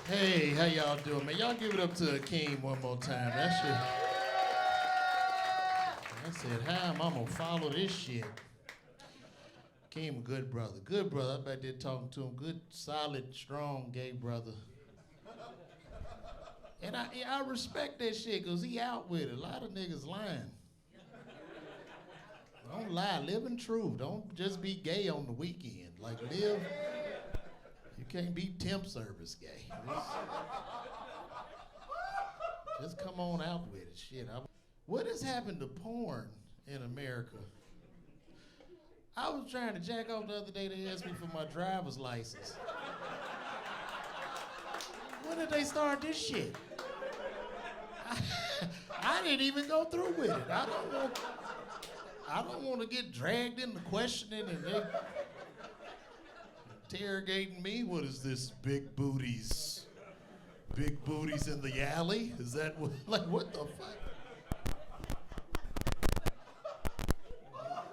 Hey, how y'all doing, man? Y'all give it up to Akeem one more time. That shit. I said, how am I gonna follow this shit? Akeem, a good brother. Good brother. I back there talking to him. Good, solid, strong, gay brother. And I respect that shit, because he out with it. A lot of niggas lying. Don't lie. Live in truth. Don't just be gay on the weekend. Like, live. You can't be temp service gay. Just come on out with it. Shit. What has happened to porn in America? I was trying to jack off the other day. They asked me for my driver's license. When did they start this shit? I didn't even go through with it. I don't want to get dragged into questioning and they interrogating me. What is this, big booties? Big booties in the alley? Is that what, like, what the fuck?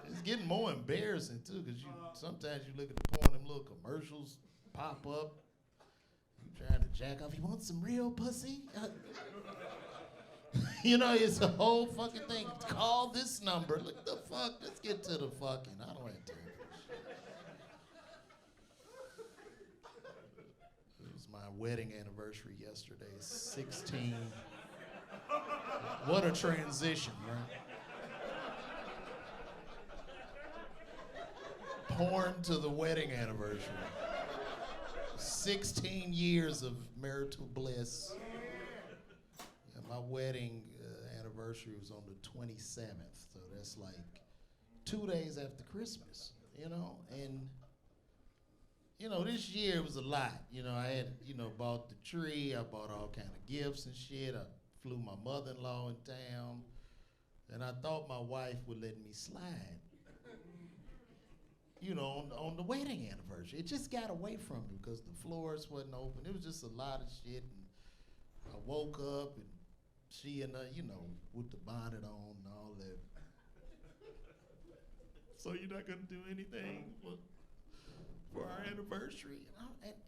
It's getting more embarrassing too, because sometimes you look at the porn, them little commercials pop up. You trying to jack off, you want some real pussy? You know, it's a whole fucking thing. Call this number. Look the fuck. Let's get to the fucking. I don't have time for this shit. It was my wedding anniversary yesterday. 16. What a transition, right? Porn to the wedding anniversary. 16 years of marital bliss. My wedding anniversary was on the 27th, so that's like 2 days after Christmas, you know? And, you know, this year was a lot. You know, I had, you know, bought the tree, I bought all kind of gifts and shit. I flew my mother-in-law in town, and I thought my wife would let me slide, you know, on the wedding anniversary. It just got away from me because the floors wasn't open. It was just a lot of shit, and I woke up, and she and you know, with the bonnet on and all that. So you're not gonna do anything for our anniversary?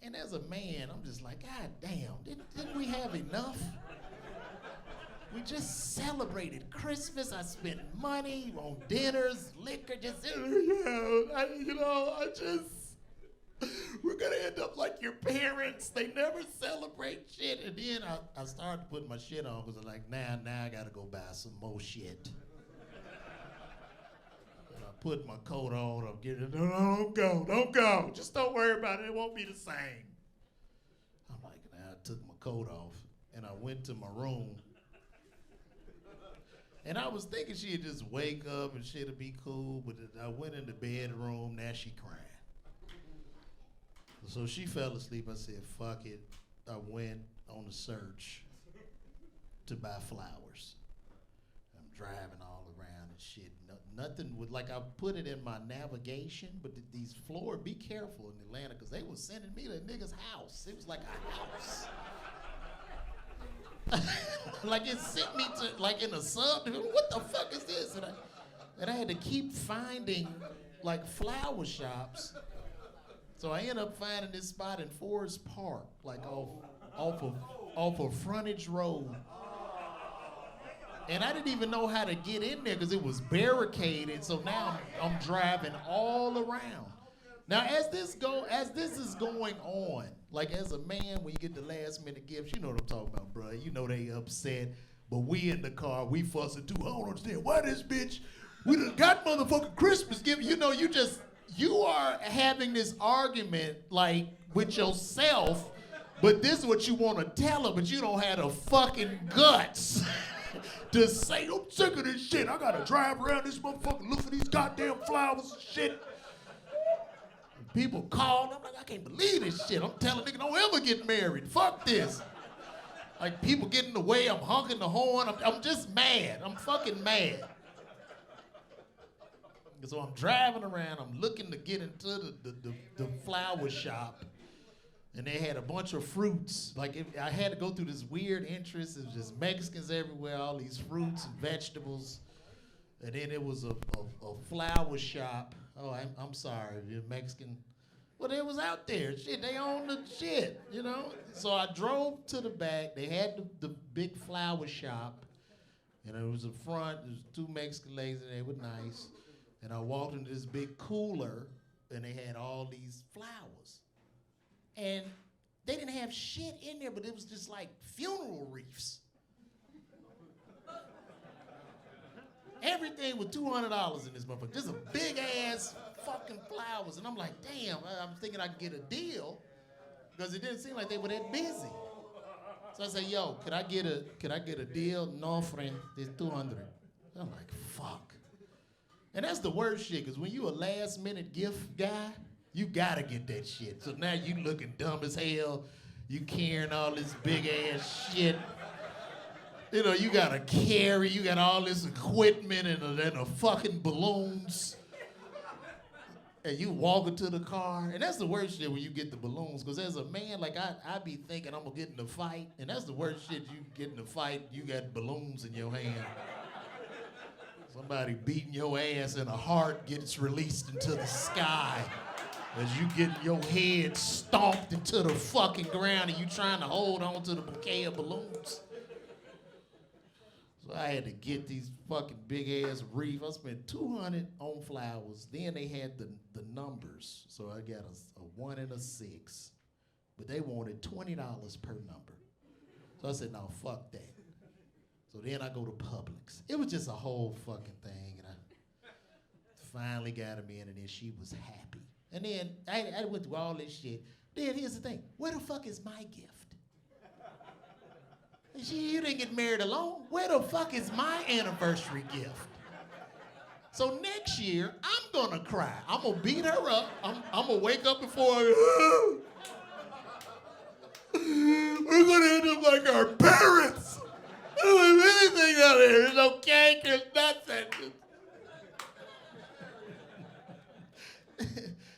And as a man, I'm just like, God damn, didn't we have enough? We just celebrated Christmas. I spent money on dinners, liquor, just, we're gonna end up like your parents. They never celebrate shit. And then I started putting my shit on because I'm like, now I gotta go buy some more shit. And I put my coat on, I'm getting, no, don't go. Just don't worry about it, it won't be the same. I'm like, now I took my coat off and I went to my room. And I was thinking she'd just wake up and shit'd be cool, but I went in the bedroom, now she crying. So she fell asleep. I said, fuck it. I went on a search to buy flowers. I'm driving all around and shit. Nothing would, like, I put it in my navigation, but these floors, be careful in Atlanta, because they was sending me to a nigga's house. It was like a house. Like, it sent me to, like, in a subdivision. What the fuck is this? And I had to keep finding, like, flower shops. So I ended up finding this spot in Forest Park, like off of Frontage Road. And I didn't even know how to get in there because it was barricaded. So now I'm driving all around. Now as this is going on, like as a man, when you get the last minute gifts, you know what I'm talking about, bro. You know they upset, but we in the car, we fussing too. I don't understand why this bitch, we done got motherfucking Christmas gift. You know, you are having this argument like with yourself, but this is what you want to tell her, but you don't have the fucking guts to say, I'm sick of this shit. I gotta drive around this motherfucker, look at these goddamn flowers and shit. People call, I'm like, I can't believe this shit. I'm telling nigga, don't ever get married. Fuck this. Like, people get in the way, I'm honking the horn. I'm just mad. I'm fucking mad. So I'm driving around, I'm looking to get into the flower shop, and they had a bunch of fruits. Like, I had to go through this weird entrance. It was just Mexicans everywhere, all these fruits and vegetables. And then it was a flower shop. Oh, I'm sorry, if you're Mexican, Well, they was out there. Shit, they owned the shit, you know? So I drove to the back. They had the big flower shop. And it was the front. There was 2 Mexican ladies, and they were nice. And I walked into this big cooler, and they had all these flowers. And they didn't have shit in there, but it was just like funeral wreaths. Everything was $200 in this motherfucker. Just a big ass fucking flowers. And I'm like, damn, I'm thinking I could get a deal because it didn't seem like they were that busy. So I said, yo, could I get a deal? No, friend, it's 200. I'm like, fuck. And that's the worst shit, because when you a last minute gift guy, you gotta get that shit. So now you looking dumb as hell. You carrying all this big ass shit. You know, you gotta carry, you got all this equipment and the fucking balloons. And you walk into the car, and that's the worst shit when you get the balloons, because as a man, like I be thinking I'm gonna get in a fight, and that's the worst shit, you get in a fight, you got balloons in your hand. Somebody beating your ass and a heart gets released into the sky as you getting your head stomped into the fucking ground and you trying to hold on to the bouquet of balloons. So I had to get these fucking big ass wreaths. I spent $200 on flowers. Then they had the numbers. So I got a 1 and a 6. But they wanted $20 per number. So I said, no, fuck that. So then I go to Publix. It was just a whole fucking thing. And I finally got him in, and then she was happy. And then I went through all this shit. Then here's the thing. Where the fuck is my gift? You didn't get married alone. Where the fuck is my anniversary gift? So next year, I'm gonna cry. I'm gonna beat her up. I'm gonna wake up before her. We're gonna end up like our parents. I don't have anything out here. There's no cake, there's nothing.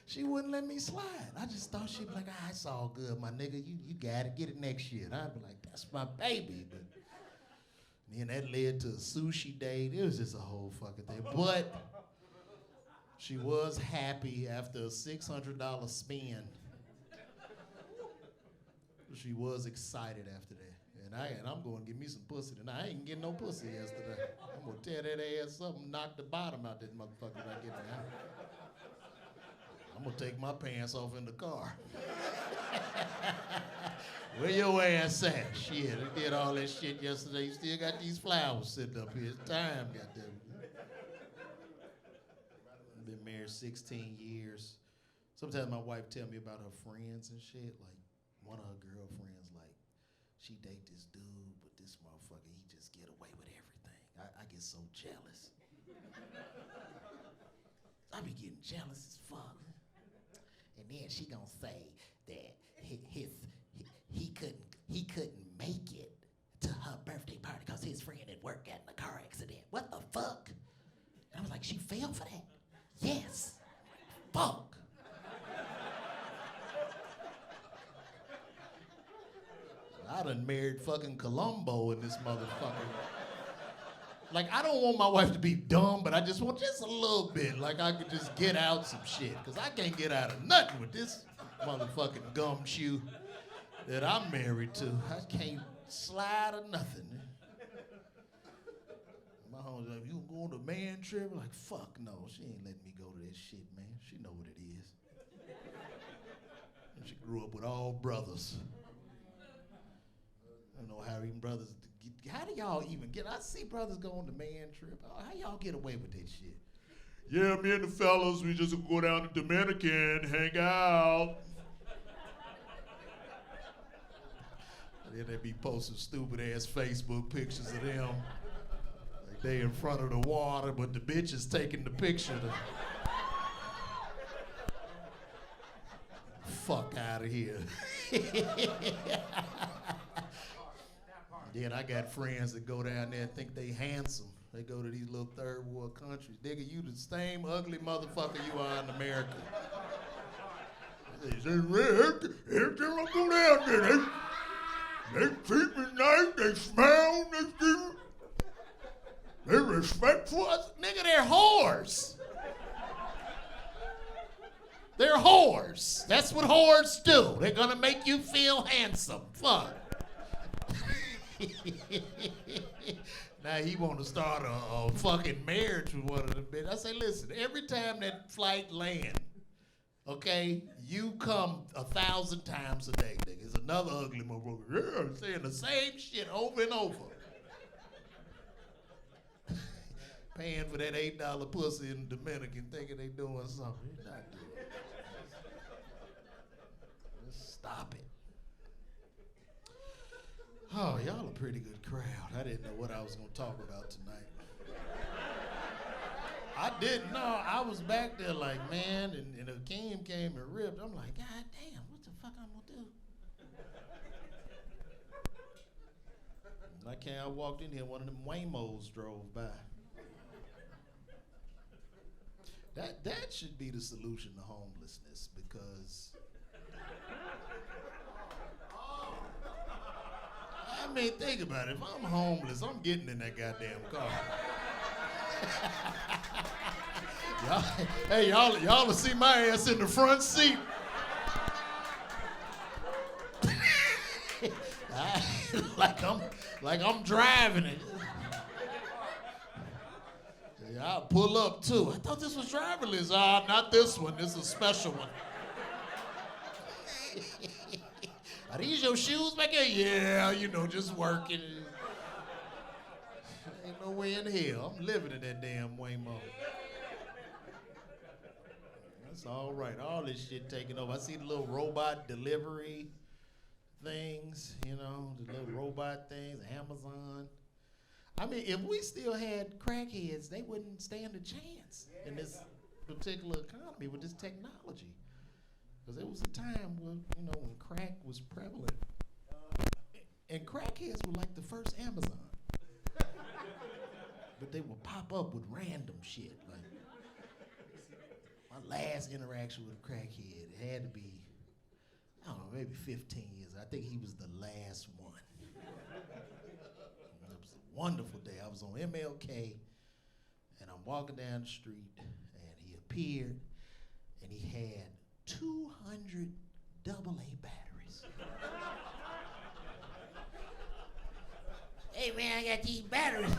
She wouldn't let me slide. I just thought she'd be like, it's all good, my nigga. You got it. Get it next year. And I'd be like, that's my baby. But then that led to a sushi date. It was just a whole fucking thing. But she was happy after a $600 spend. She was excited after that. And I'm going to get me some pussy tonight. I ain't getting no pussy yesterday. I'm going to tear that ass up and knock the bottom out that motherfucker when I get in there. I'm going to take my pants off in the car. Where your ass at? Shit, I did all that shit yesterday. You still got these flowers sitting up here. It's time, goddamn. I've been married 16 years. Sometimes my wife tell me about her friends and shit. Like, one of her girlfriends, like, she date this dude, but this motherfucker, he just get away with everything. I get so jealous. I be getting jealous as fuck. And then she gonna say that he couldn't make it to her birthday party because his friend at work got in a car accident. What the fuck? And I was like, she fell for that? Yes. Fuck. I done married fucking Columbo in this motherfucker. Like, I don't want my wife to be dumb, but I just want just a little bit. Like, I could just get out some shit. Because I can't get out of nothing with this motherfucking gumshoe that I'm married to. I can't slide or nothing. My homie's like, you going to man trip? I'm like, fuck no. She ain't letting me go to that shit, man. She know what it is. And she grew up with all brothers. I don't know how even brothers, how do y'all even get, I see brothers go on the man trip. How y'all get away with that shit? Yeah, me and the fellas, we just go down to Dominican, hang out. And then they be posting stupid ass Facebook pictures of them. Like they in front of the water, but the bitch is taking the picture. Fuck out of here. Then I got friends that go down there and think they handsome. They go to these little third world countries. Nigga, you the same ugly motherfucker you are in America. They say, every time I go down there, they treat me nice, they smile, they respectful. Nigga, they're whores. They're whores. That's what whores do. They're gonna make you feel handsome. Fuck. Now he want to start a fucking marriage with one of them bitches. I say, listen, every time that flight land, okay, you come 1,000 times a day, nigga. It's another ugly motherfucker. Yeah, saying the same shit over and over. Paying for that $8 pussy in the Dominican, thinking they doing something. You're not doing it. Just stop it. Oh, y'all a pretty good crowd. I didn't know what I was going to talk about tonight. I didn't know. I was back there like, man, and Akeem came and ripped. I'm like, God damn, what the fuck I'm going to do? I walked in here, one of them Waymos drove by. That should be the solution to homelessness, because I mean, think about it. If I'm homeless, I'm getting in that goddamn car. y'all will see my ass in the front seat. like I'm driving it. Yeah, I'll pull up too. I thought this was driverless. Not this one. This is a special one. Are these your shoes back here? Yeah, just working. Ain't no way in hell. I'm living in that damn Waymo. That's all right. All this shit taking over. I see the little robot delivery things, the little robot things, Amazon. I mean, if we still had crackheads, they wouldn't stand a chance in this particular economy with this technology. Because there was a time when crack was prevalent. And crackheads were like the first Amazon. But they would pop up with random shit. Like, my last interaction with a crackhead, it had to be, I don't know, maybe 15 years. I think he was the last one. It was a wonderful day. I was on MLK, and I'm walking down the street, and he appeared, and he had 200 AA batteries. Hey man, I got these batteries.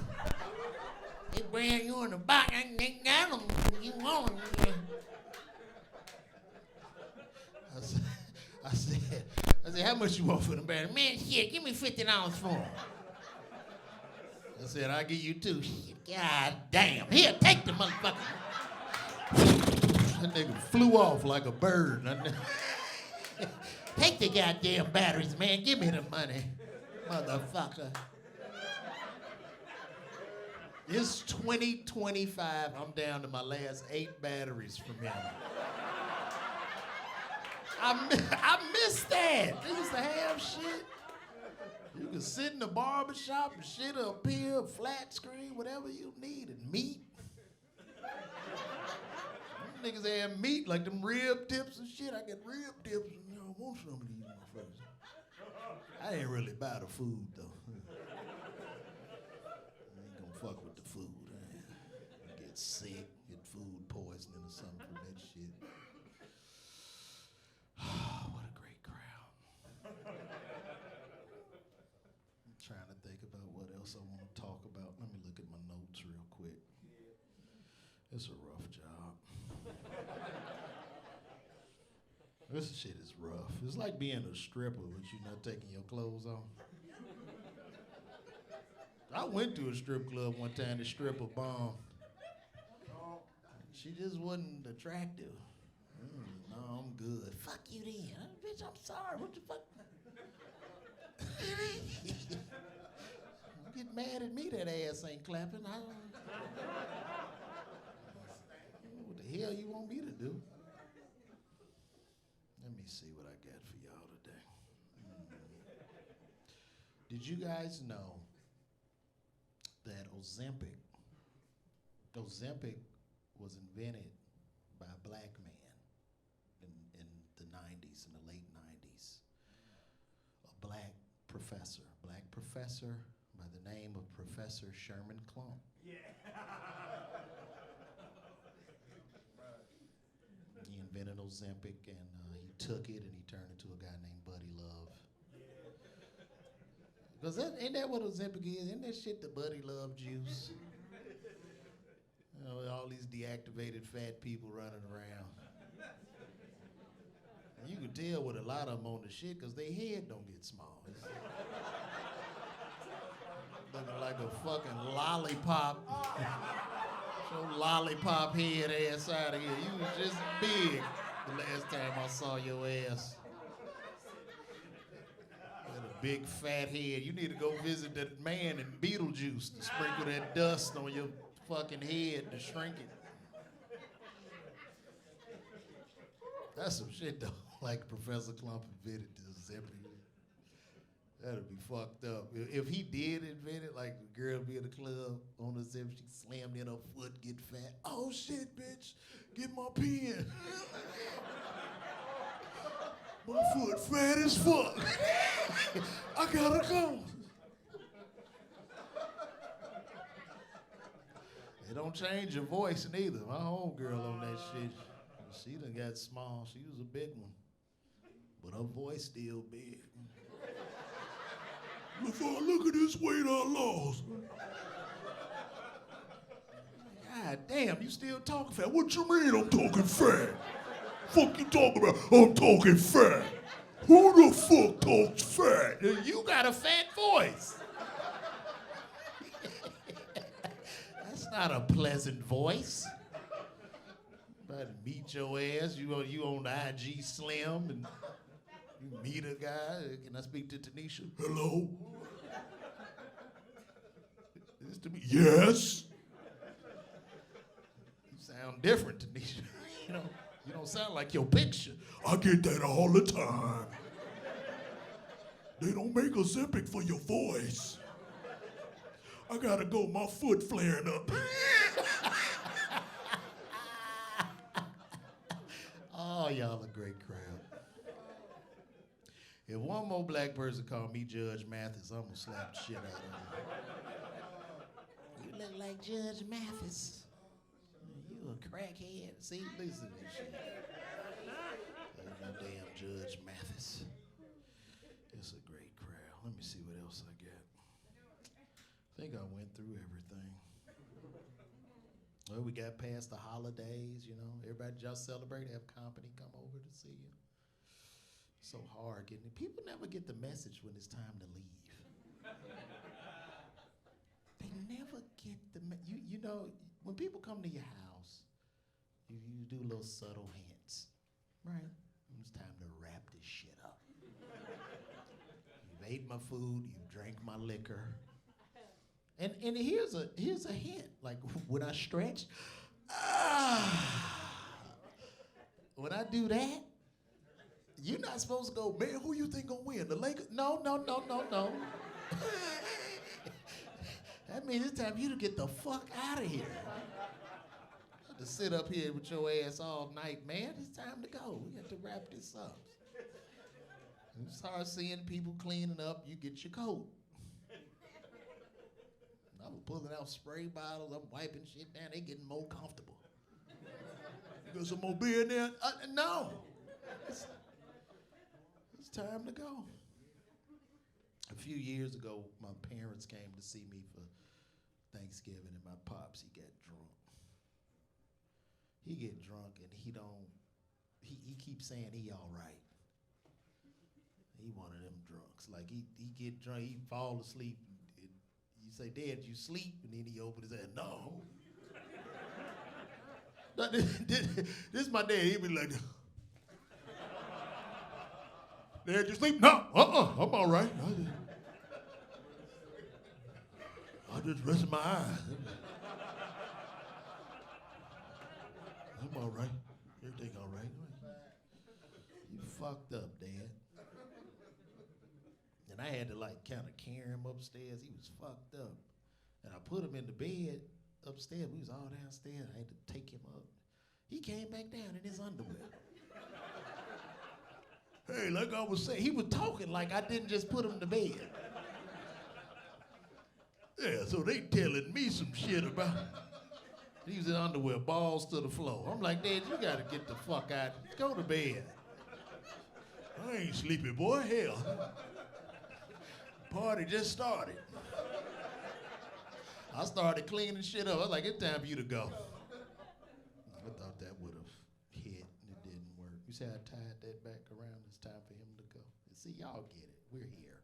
They brand new in the box. I got them. You want them? I said, how much you want for the batteries? Man, shit, give me $50 for them. I said, I'll give you $2. God damn. Here, take the motherfucker. That nigga flew off like a bird. Take the goddamn batteries, man. Give me the money, motherfucker. It's 2025. I'm down to my last 8 batteries from him. I miss that. They used to have shit. You could sit in the barber shop and shit up here, flat screen, whatever you needed. Meat. Niggas had meat, like them rib tips and shit. I get rib tips, and I want some of these motherfuckers. I didn't really buy the food, though. I ain't gonna fuck with the food. I get sick, get food poisoning or something from that shit. What a great crowd. I'm trying to think about what else I want to talk about. Let me look at my notes real quick. It's a rough job. This shit is rough. It's like being a stripper, but you're not taking your clothes off. I went to a strip club one time. The stripper bombed. She just wasn't attractive. No, I'm good. Fuck you then. Bitch, I'm sorry. What the fuck? Don't get mad at me that ass ain't clapping. What the hell you want me to do? Let me see what I got for y'all today. Did you guys know that Ozempic was invented by a black man in the 90s, in the late 90s? A black professor by the name of Professor Sherman Klump. Yeah. He invented Ozempic, and he took it and he turned into a guy named Buddy Love. Because ain't that what Ozempic is? Isn't that shit the Buddy Love juice? You know, all these deactivated fat people running around. And you can tell with a lot of them on the shit because their head don't get small. It's looking like a fucking lollipop. Your lollipop head ass out of here. You was just big the last time I saw your ass. You had a big fat head. You need to go visit that man in Beetlejuice to sprinkle that dust on your fucking head to shrink it. That's some shit though. Like Professor Clump invented this Ozempic. That'd be fucked up. If he did invent it, like the girl be in the club on the zip, she slammed in her foot, get fat. Oh shit, bitch, get my pen. My foot fat as fuck. I gotta go. It don't change your voice neither. My homegirl on that shit, she done got small. She was a big one, but her voice still big. Look at this weight I lost. God damn, you still talking fat. What you mean I'm talking fat? Fuck you talking about? I'm talking fat. Who the fuck talks fat? You got a fat voice. That's not a pleasant voice. About to meet your ass. You on the IG Slim and you meet a guy. Can I speak to Tanisha? Hello? Is this to me? Yes. You sound different, Tanisha. You don't sound like your picture. I get that all the time. They don't make Ozempic for your voice. I gotta go, my foot flaring up. Oh, y'all a great crowd. If one more black person call me Judge Mathis, I'm gonna slap the shit out of him. You look like Judge Mathis. You a crackhead. See, listen to this shit. Ain't no damn Judge Mathis. It's a great crowd. Let me see what else I got. I think I went through everything. Well, we got past the holidays, you know. Everybody just celebrate, have company come over to see you. So hard getting it. People never get the message when it's time to leave. They never get the you know, when people come to your house, you do little subtle hints, right? It's time to wrap this shit up. You've ate my food, you've drank my liquor. And here's a hint. Like when I stretch, when I do that, you're not supposed to go, man, who you think gonna win? The Lakers? No. That means it's time for you to get the fuck out of here. To sit up here with your ass all night, man, it's time to go. We got to wrap this up. You start seeing people cleaning up, you get your coat. I'm pulling out spray bottles, I'm wiping shit down, they getting more comfortable. You got some more beer in there? No. It's time to go. A few years ago, my parents came to see me for Thanksgiving, and my pops, he got drunk. He get drunk, and he keeps saying he all right. He one of them drunks. Like, he get drunk, he fall asleep. You say, Dad, you sleep? And then he open his head, no. This is my dad, he be like, Dad, you sleep? No, I'm all right. I just rested my eyes. I'm all right. Everything all right. You fucked up, Dad. And I had to like kind of carry him upstairs. He was fucked up. And I put him in the bed upstairs. We was all downstairs. I had to take him up. He came back down in his underwear. Hey, like I was saying, he was talking like I didn't just put him to bed. Yeah, so they telling me some shit about, He was in underwear, balls to the floor. I'm like, Dad, you gotta get the fuck out. Go to bed. I ain't sleepy, boy. Hell. Party just started. I started cleaning shit up. I was like, it's time for you to go. I thought that would have hit, and it didn't work. You see how I tied that back around? It's time for him to go. See, y'all get it. We're here.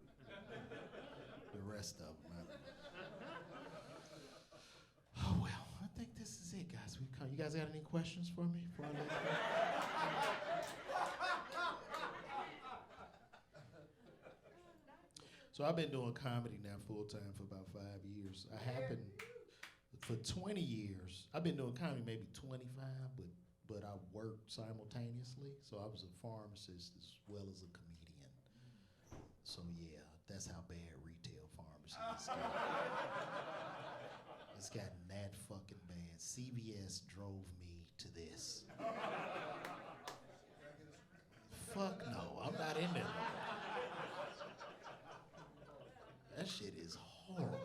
The rest of them. Oh, well, I think this is it, guys. We've come. You guys got any questions for me before I let you go? So I've been doing comedy now full time for about 5 years. I happened for 20 years. I've been doing comedy maybe 25, but I worked simultaneously. So I was a pharmacist as well as a comedian. So yeah, that's how bad retail pharmacy is. It's gotten that fucking bad. CVS drove me to this. Fuck no, I'm not in there. That shit is horrible.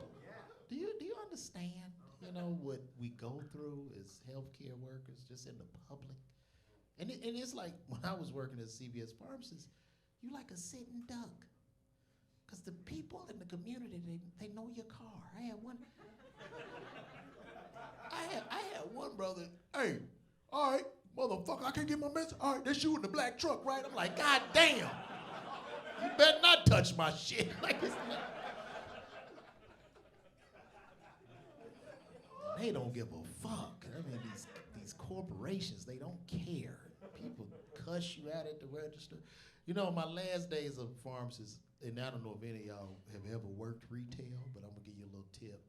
Do you understand, what we go through as healthcare workers just in the public? And it's like when I was working as a CVS pharmacist, you like a sitting duck. Because the people in the community, they know your car. I had one brother, hey, all right, motherfucker, I can't get my message. All right, they're shooting the black truck, right? I'm like, God damn. You better not touch my shit. Like it's not. They don't give a fuck. I mean, these corporations, they don't care. People cuss you out at the register. My last days of pharmacist, and I don't know if any of y'all have ever worked retail, but I'm gonna give you a little tip.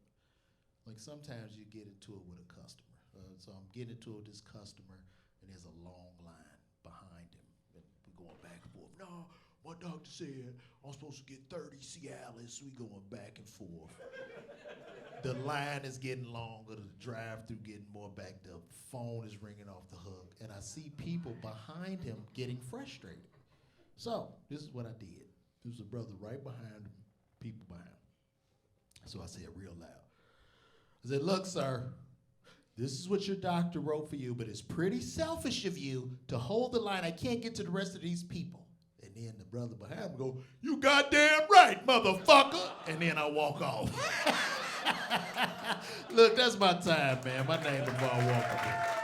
Like sometimes you get into it with a customer. So I'm getting into it with this customer, and there's a long line behind him. And we're going back and forth. No, my doctor said I'm supposed to get 30 Cialis. We going back and forth. The line is getting longer, the drive-through getting more backed up, phone is ringing off the hook, and I see people behind him getting frustrated. So, this is what I did. There was a brother right behind him, people behind him. So I said real loud. I said, look, sir, this is what your doctor wrote for you, but it's pretty selfish of you to hold the line. I can't get to the rest of these people. And then the brother behind him go, you goddamn right, motherfucker. And then I walk off. Look, that's my time, man. My name is Bob Walker.